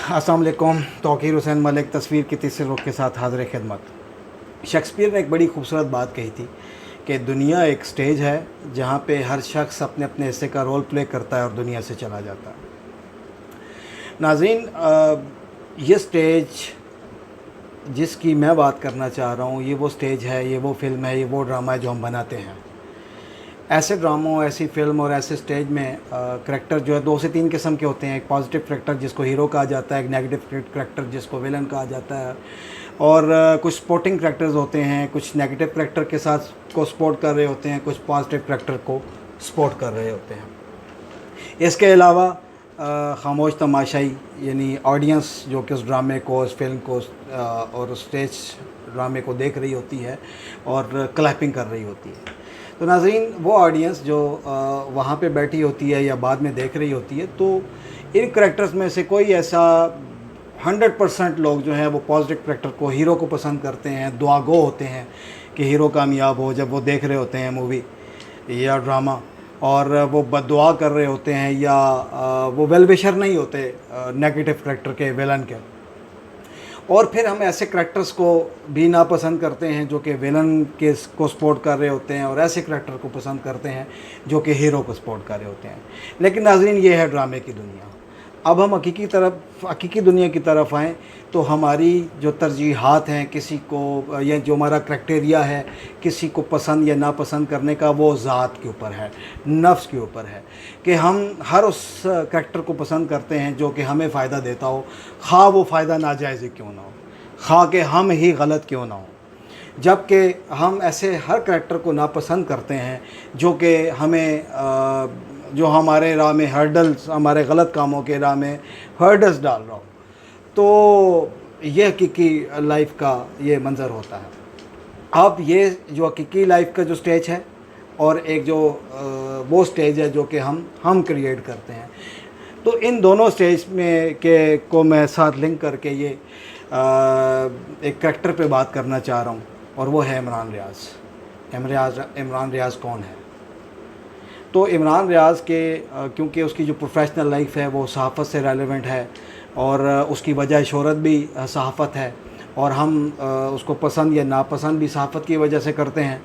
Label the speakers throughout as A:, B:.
A: अस्सलाम वालेकुम। तौकीर हुसैन मलिक तस्वीर की तीसरे रुख के साथ हाज़िर खिदमत। शेक्सपियर ने एक बड़ी खूबसूरत बात कही थी कि दुनिया एक स्टेज है जहाँ पे हर शख्स अपने अपने हिस्से का रोल प्ले करता है और दुनिया से चला जाता है। नाज़रीन, ये स्टेज जिसकी मैं बात करना चाह रहा हूँ, ये वो स्टेज है, ये वो फिल्म है, ये वो ड्रामा है जो हम बनाते हैं। ऐसे ड्रामों, ऐसी फ़िल्म और ऐसे स्टेज में करैक्टर जो है 2 से 3 किस्म के होते हैं। एक पॉजिटिव करैक्टर जिसको हीरो कहा जाता है, एक नेगेटिव करैक्टर जिसको विलन कहा जाता है, और कुछ सपोर्टिंग करैक्टर्स होते हैं, कुछ नेगेटिव करैक्टर के साथ को सपोर्ट कर रहे होते हैं, कुछ पॉजिटिव करैक्टर को सपोर्ट कर रहे होते हैं। इसके अलावा खामोश तमाशाई यानी ऑडियंस जो कि उस ड्रामे को, उस फिल्म को और उस स्टेज ड्रामे को देख रही होती है और क्लैपिंग कर रही होती है। तो नाज़रीन, वो ऑडियंस जो वहाँ पे बैठी होती है या बाद में देख रही होती है, तो इन करैक्टर्स में से कोई ऐसा 100% लोग जो हैं वो पॉजिटिव करैक्टर को, हीरो को पसंद करते हैं, दुआगो होते हैं कि हीरो कामयाब हो जब वो देख रहे होते हैं मूवी या ड्रामा, और वो बद्दुआ कर रहे होते हैं या वो वेल विशर नहीं होते नेगेटिव करैक्टर के, विलन के। और फिर हम ऐसे करैक्टर्स को भी नापसंद करते हैं जो कि विलन के को सपोर्ट कर रहे होते हैं, और ऐसे करैक्टर को पसंद करते हैं जो कि हीरो को सपोर्ट कर रहे होते हैं। लेकिन नाज़रीन, ये है ड्रामे की दुनिया। अब हम हकीकी दुनिया की तरफ आएँ तो हमारी जो तरजीहात हैं, किसी को या जो हमारा क्राइटेरिया है किसी को पसंद या नापसंद करने का, वो ज़ात के ऊपर है, नफ्स के ऊपर है कि हम हर उस करैक्टर को पसंद करते हैं जो कि हमें फ़ायदा देता हो, खा वो फ़ायदा नाजायज़ क्यों ना हो, खा के हम ही गलत क्यों ना हो। जबकि हम ऐसे हर करैक्टर को नापसंद करते हैं जो कि हमें जो हमारे राह में हर्डल्स, हमारे गलत कामों के राह में हर्डल्स डाल रहा हो। तो ये हकीकी लाइफ का ये मंज़र होता है। अब ये जो हकीकी लाइफ का जो स्टेज है और एक जो वो स्टेज है जो कि हम क्रिएट करते हैं, तो इन दोनों स्टेज में के को मैं साथ लिंक करके ये एक करैक्टर पे बात करना चाह रहा हूँ, और वो है इमरान रियाज़। इमरान रियाज़ कौन है? तो इमरान रियाज़ के क्योंकि उसकी जो प्रोफेशनल लाइफ है वो सहाफ़त से रेलेवेंट है, और उसकी वजह शोहरत भी सहाफ़त है, और हम उसको पसंद या नापसंद भी सहाफ़त की वजह से करते हैं।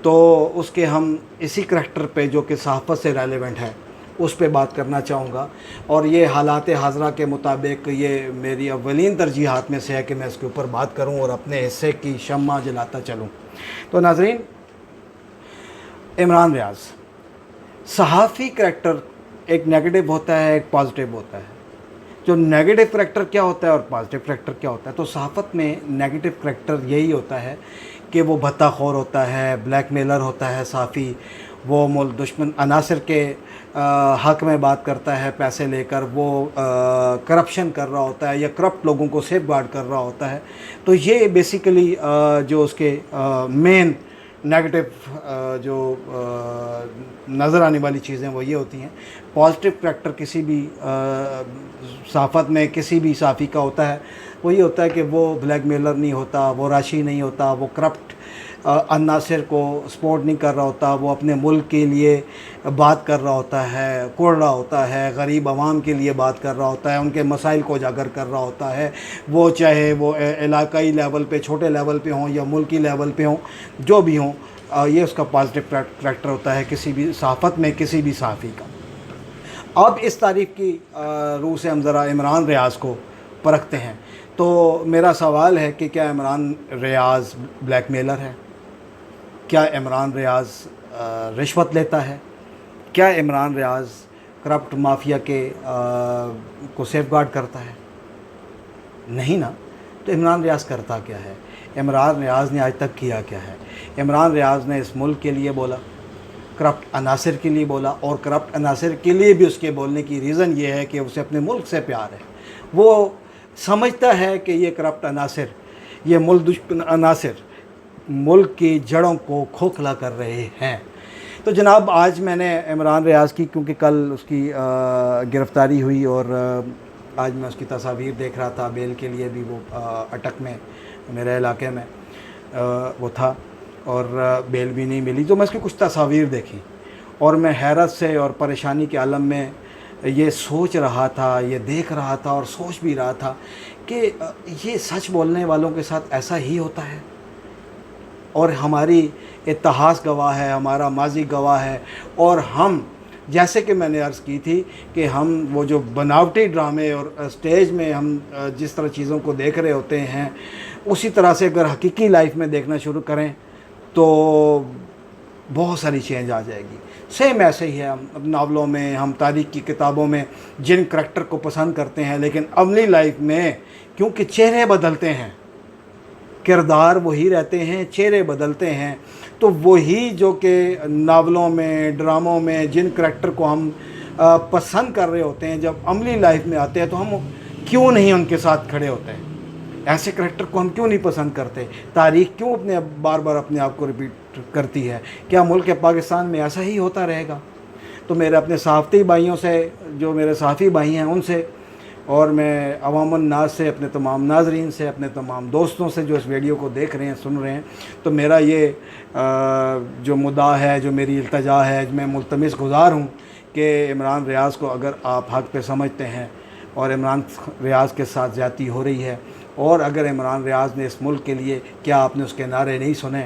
A: तो उसके हम इसी करैक्टर पे जो कि सहाफ़त से रेलेवेंट है उस पे बात करना चाहूँगा, और ये हालात हाज़रा के मुताबिक ये मेरी अव्वलीन तरजीहात में से है कि मैं इसके ऊपर बात करूँ और अपने हिस्से की शम्मा जलाता चलूँ। तो नाज़रीन, इमरान रियाज़ सहाफ़ी करैक्टर एक नेगेटिव होता है, एक पॉजिटिव होता है। जो नेगेटिव करैक्टर क्या होता है और पॉजिटिव करैक्टर क्या होता है? तो सहाफ़त में नेगेटिव करैक्टर यही होता है कि वो भत्ताखोर होता है, ब्लैकमेलर होता है सहाफ़ी, वो मुल्क दुश्मन अनासर के हक़ में बात करता है पैसे लेकर, वो करप्शन कर रहा होता है या करप्ट लोगों को सेफ गार्ड कर रहा होता है। तो ये बेसिकली जो उसके मेन नेगेटिव जो नज़र आने वाली चीज़ें वो ये होती हैं। पॉजिटिव करैक्टर किसी भी सहाफ़त में किसी भी सहाफ़ी का होता है, वो ये होता है कि वो ब्लैकमेलर नहीं होता, वो राशि नहीं होता, वो करप्ट अन्नासिर को सपोर्ट नहीं कर रहा होता, वो अपने मुल्क के लिए बात कर रहा होता है, कोड़ रहा होता है, गरीब आवाम के लिए बात कर रहा होता है, उनके मसाइल को उजागर कर रहा होता है। वो चाहे वो इलाकाई लेवल पे, छोटे लेवल पे हों या मुल्की लेवल पे हों, जो भी हों, ये उसका पॉजिटिव करैक्टर होता है किसी भी सहाफ़त में किसी भी सहाफ़ी का। अब इस तारीफ़ की रूह से हम ज़रा इमरान रियाज़ को परखते हैं। तो मेरा सवाल है कि क्या इमरान रियाज़ ब्लैकमेलर है? क्या इमरान रियाज़ रिश्वत लेता है? क्या इमरान रियाज़ करप्ट माफिया के को सेफ गार्ड करता है? नहीं ना। तो इमरान रियाज़ करता क्या है? इमरान रियाज़ ने आज तक किया क्या है? इमरान रियाज़ ने इस मुल्क के लिए बोला, करप्ट अनासर के लिए बोला, और करप्ट अनासर के लिए भी उसके बोलने की रीज़न ये है कि उसे अपने मुल्क से प्यार है। वो समझता है कि ये करप्ट अनासर, ये मुल्क दुश्मन अनासर मुल्क की जड़ों को खोखला कर रहे हैं। तो जनाब, आज मैंने इमरान रियाज़ की, क्योंकि कल उसकी गिरफ़्तारी हुई और आज मैं उसकी तस्वीर देख रहा था, बेल के लिए भी वो अटक में मेरे इलाके में वो था और बेल भी नहीं मिली। तो मैं उसकी कुछ तस्वीर देखी और मैं हैरत से और परेशानी के आलम में ये सोच रहा था, ये देख रहा था और सोच भी रहा था कि ये सच बोलने वालों के साथ ऐसा ही होता है। और हमारी इतिहास गवाह है, हमारा माज़ी गवाह है। और हम, जैसे कि मैंने अर्ज़ की थी कि हम वो जो बनावटी ड्रामे और स्टेज में हम जिस तरह चीज़ों को देख रहे होते हैं, उसी तरह से अगर हकीकी लाइफ में देखना शुरू करें तो बहुत सारी चेंज आ जाएगी। सेम ऐसे ही है, हम नावलों में, हम तारीख़ की किताबों में जिन करैक्टर को पसंद करते हैं, लेकिन अमली लाइफ में क्योंकि चेहरे बदलते हैं, किरदार वही रहते हैं, चेहरे बदलते हैं, तो वही जो कि नावलों में, ड्रामों में जिन करैक्टर को हम पसंद कर रहे होते हैं, जब अमली लाइफ में आते हैं तो हम क्यों नहीं उनके साथ खड़े होते हैं? ऐसे करैक्टर को हम क्यों नहीं पसंद करते? तारीख़ क्यों अपने बार बार अपने आप को रिपीट करती है? क्या मुल्क पाकिस्तान में ऐसा ही होता रहेगा? तो मेरे अपने सहाफ़ती भाइयों से, जो मेरे सहाफ़ी भाई हैं, उनसे, और मैं अवामुन नास से, अपने तमाम नाजरीन से, अपने तमाम दोस्तों से जो इस वीडियो को देख रहे हैं, सुन रहे हैं, तो मेरा ये जो मुद्दा है, जो मेरी इल्तजा है, मैं मुल्तमिस गुज़ार हूँ कि इमरान रियाज़ को अगर आप हक़ पे समझते हैं और इमरान रियाज़ के साथ ज़्यादती हो रही है, और अगर इमरान रियाज़ ने इस मुल्क के लिए, क्या आपने उसके नारे नहीं सुने?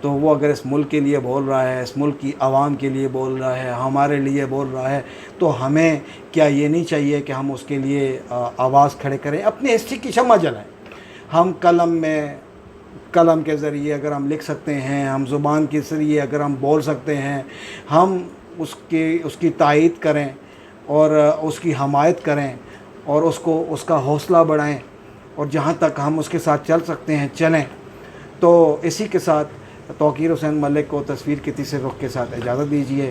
A: तो वो अगर इस मुल्क के लिए बोल रहा है, इस मुल्क की आवाम के लिए बोल रहा है, हमारे लिए बोल रहा है, तो हमें क्या ये नहीं चाहिए कि हम उसके लिए आवाज़ खड़े करें, अपनी हिस्ट्री की शम्मा जलाएं? हम कलम के ज़रिए अगर हम लिख सकते हैं, हम ज़ुबान के ज़रिए अगर हम बोल सकते हैं, हम उसकी तायीद करें और उसकी हमायत करें और उसका हौसला बढ़ाएं, और जहाँ तक हम उसके साथ चल सकते हैं चलें। तो इसी के साथ तौकीर हुसैन मलिक को तस्वीर के तीसरे रुख के साथ इजाज़त दीजिए।